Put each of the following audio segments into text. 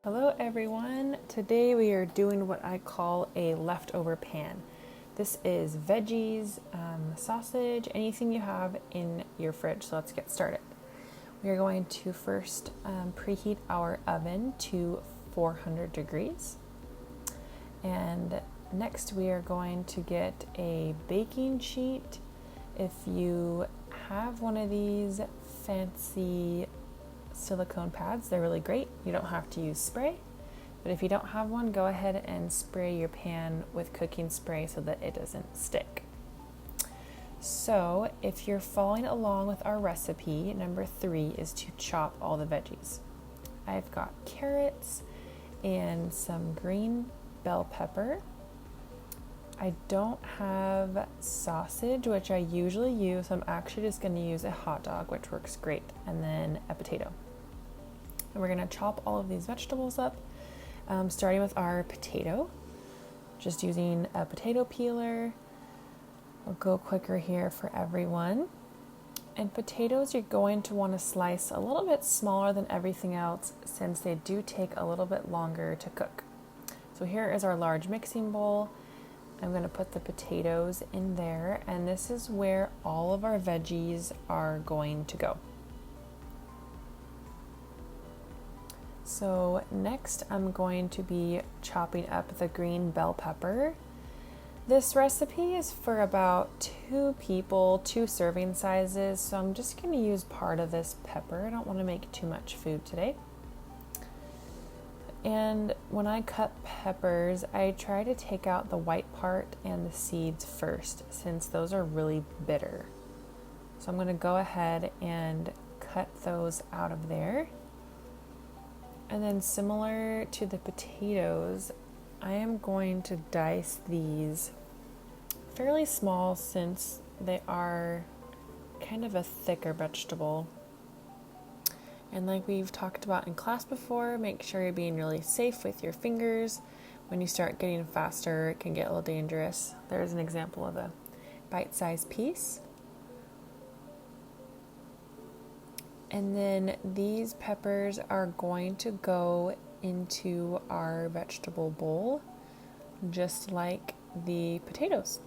Hello everyone, today we are doing what I call a leftover pan. This is veggies, sausage, anything you have in your fridge, so let's get started. We are going to first preheat our oven to 400 degrees, and next we are going to get a baking sheet. If you have one of these fancy silicone pads, they're really great. You don't have to use spray, but if you don't have one, go ahead and spray your pan with cooking spray so that it doesn't stick. So if you're following along with our recipe, number 3 is to chop all the veggies. I've got carrots and some green bell pepper. I don't have sausage, which I usually use, so I'm actually just going to use a hot dog, which works great, and then a potato. And we're going to chop all of these vegetables up, starting with our potato, just using a potato peeler. I'll go quicker here for everyone. And potatoes, you're going to want to slice a little bit smaller than everything else since they do take a little bit longer to cook. So here is our large mixing bowl. I'm going to put the potatoes in there, and this is where all of our veggies are going to go. So next I'm going to be chopping up the green bell pepper. This recipe is for about 2 people, 2 serving sizes, so I'm just going to use part of this pepper. I don't want to make too much food today. And when I cut peppers, I try to take out the white part and the seeds first, since those are really bitter. So I'm going to go ahead and cut those out of there. And then similar to the potatoes, I am going to dice these fairly small since they are kind of a thicker vegetable. And like we've talked about in class before, make sure you're being really safe with your fingers. When you start getting faster, it can get a little dangerous. There's an example of a bite-sized piece. And then these peppers are going to go into our vegetable bowl, just like the potatoes.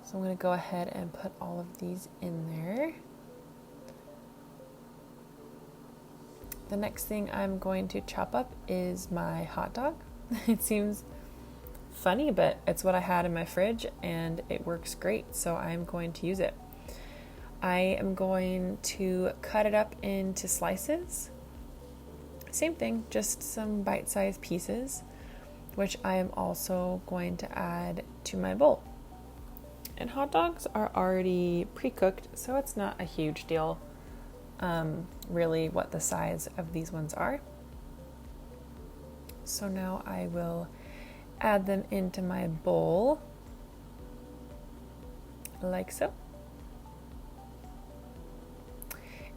So I'm going to go ahead and put all of these in there. The next thing I'm going to chop up is my hot dog. It seems funny, but it's what I had in my fridge and it works great, so I'm going to use it. I am going to cut it up into slices. Same thing, just some bite-sized pieces, which I am also going to add to my bowl. And hot dogs are already pre-cooked, so it's not a huge deal. Really what the size of these ones are. So now I will add them into my bowl like so.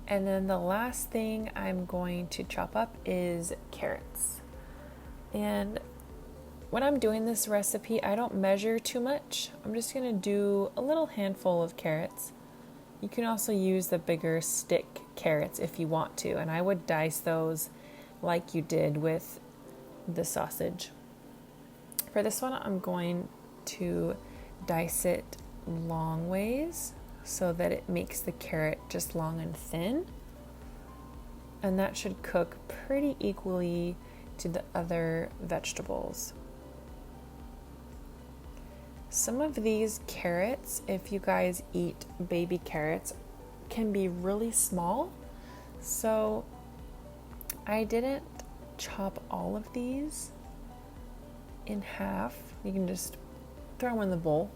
And then the last thing I'm going to chop up is carrots. And when I'm doing this recipe, I don't measure too much. I'm just going to do a little handful of carrots. You can also use the bigger stick carrots if you want to, and I would dice those like you did with the sausage. For this one, I'm going to dice it long ways so that it makes the carrot just long and thin, and that should cook pretty equally to the other vegetables. Some of these carrots, if you guys eat baby carrots, can be really small. So I didn't chop all of these in half. You can just throw them in the bowl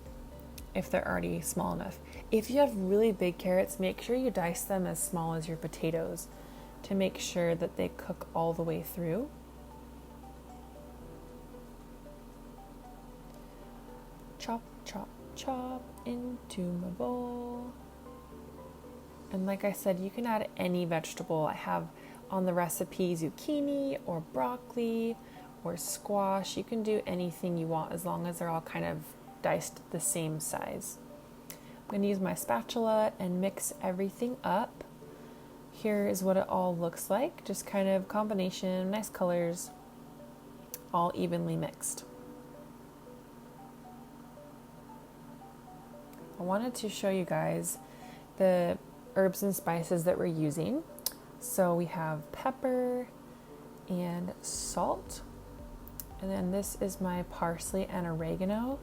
if they're already small enough. If you have really big carrots, make sure you dice them as small as your potatoes to make sure that they cook all the way through. Chop, chop, chop into my bowl. And like I said, you can add any vegetable. I have on the recipe zucchini or broccoli or squash. You can do anything you want as long as they're all kind of diced the same size. I'm going to use my spatula and mix everything up. here is what it all looks like. Just kind of combination, nice colors, all evenly mixed. I wanted to show you guys the herbs and spices that we're using. So we have pepper and salt, and then this is my parsley and oregano.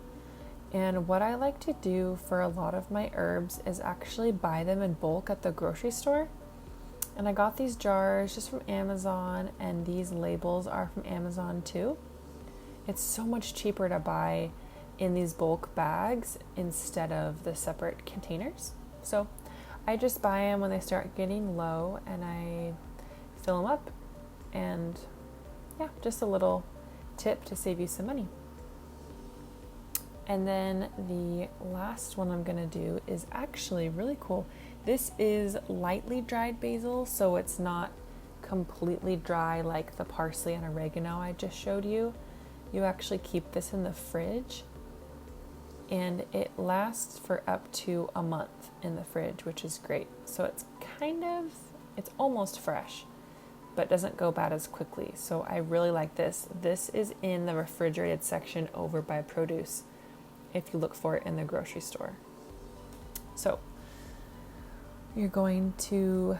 And what I like to do for a lot of my herbs is actually buy them in bulk at the grocery store. And I got these jars just from Amazon, and these labels are from Amazon too. It's so much cheaper to buy in these bulk bags instead of the separate containers. So I just buy them when they start getting low, and I fill them up. And yeah, just a little tip to save you some money. And then the last one I'm gonna do is actually really cool. This is lightly dried basil, so it's not completely dry like the parsley and oregano I just showed you. You actually keep this in the fridge, and it lasts for up to a month in the fridge, which is great. So it's almost fresh, but doesn't go bad as quickly. So I really like this. This is in the refrigerated section over by produce, if you look for it in the grocery store. So you're going to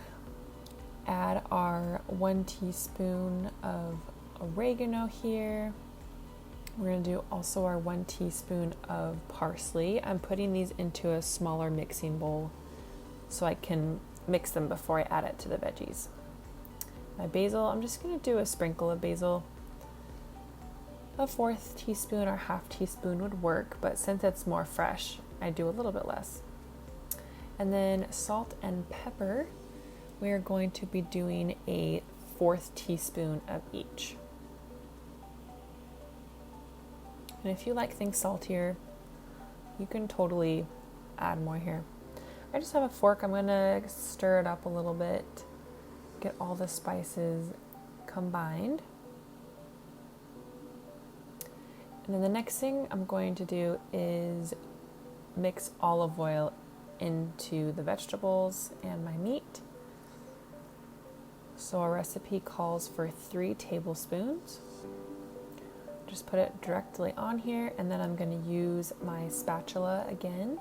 add our 1 teaspoon of oregano here. We're going to do also our 1 teaspoon of parsley. I'm putting these into a smaller mixing bowl so I can mix them before I add it to the veggies. My basil, I'm just going to do a sprinkle of basil. A 1/4 teaspoon or 1/2 teaspoon would work, but since it's more fresh, I do a little bit less. And then salt and pepper, we are going to be doing a 1/4 teaspoon of each. And if you like things saltier, you can totally add more here. I just have a fork. I'm gonna stir it up a little bit, get all the spices combined. And then the next thing I'm going to do is mix olive oil into the vegetables and my meat. So our recipe calls for 3 tablespoons. Just put it directly on here, and then I'm going to use my spatula again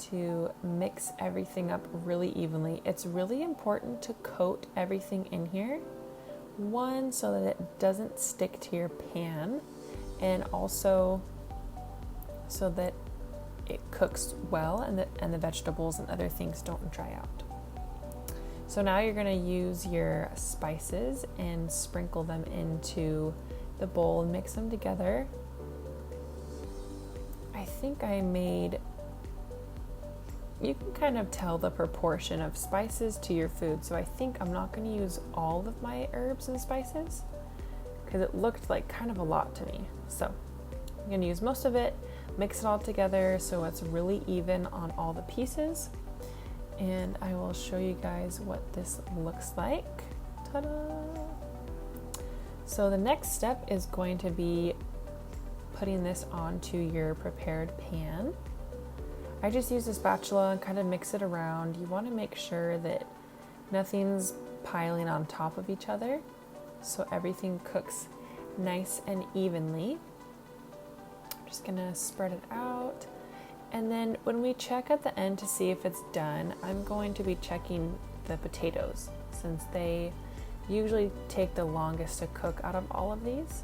to mix everything up really evenly. It's really important to coat everything in here. One, so that it doesn't stick to your pan, and also so that it cooks well and the vegetables and other things don't dry out. So now you're going to use your spices and sprinkle them into the bowl and mix them together. I think you can kind of tell the proportion of spices to your food, so I think I'm not going to use all of my herbs and spices because it looked like kind of a lot to me. So I'm going to use most of it, mix it all together so it's really even on all the pieces, and I will show you guys what this looks like. Ta-da! So the next step is going to be putting this onto your prepared pan. I just use a spatula and kind of mix it around. You want to make sure that nothing's piling on top of each other, so everything cooks nice and evenly. I'm just gonna spread it out, and then when we check at the end to see if it's done, I'm going to be checking the potatoes since they usually take the longest to cook out of all of these.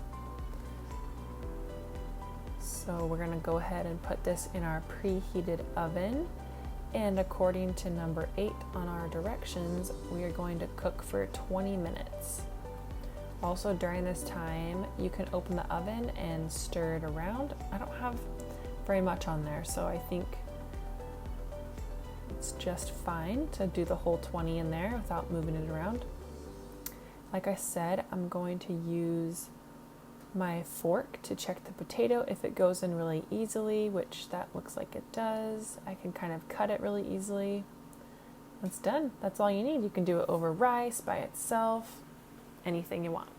So we're going to go ahead and put this in our preheated oven, and according to number 8 on our directions, we are going to cook for 20 minutes. Also during this time, you can open the oven and stir it around. I don't have very much on there, so I think it's just fine to do the whole 20 in there without moving it around. Like I said, I'm going to use my fork to check the potato if it goes in really easily, which that looks like it does. I can kind of cut it really easily. It's done. That's all you need. You can do it over rice, by itself, anything you want.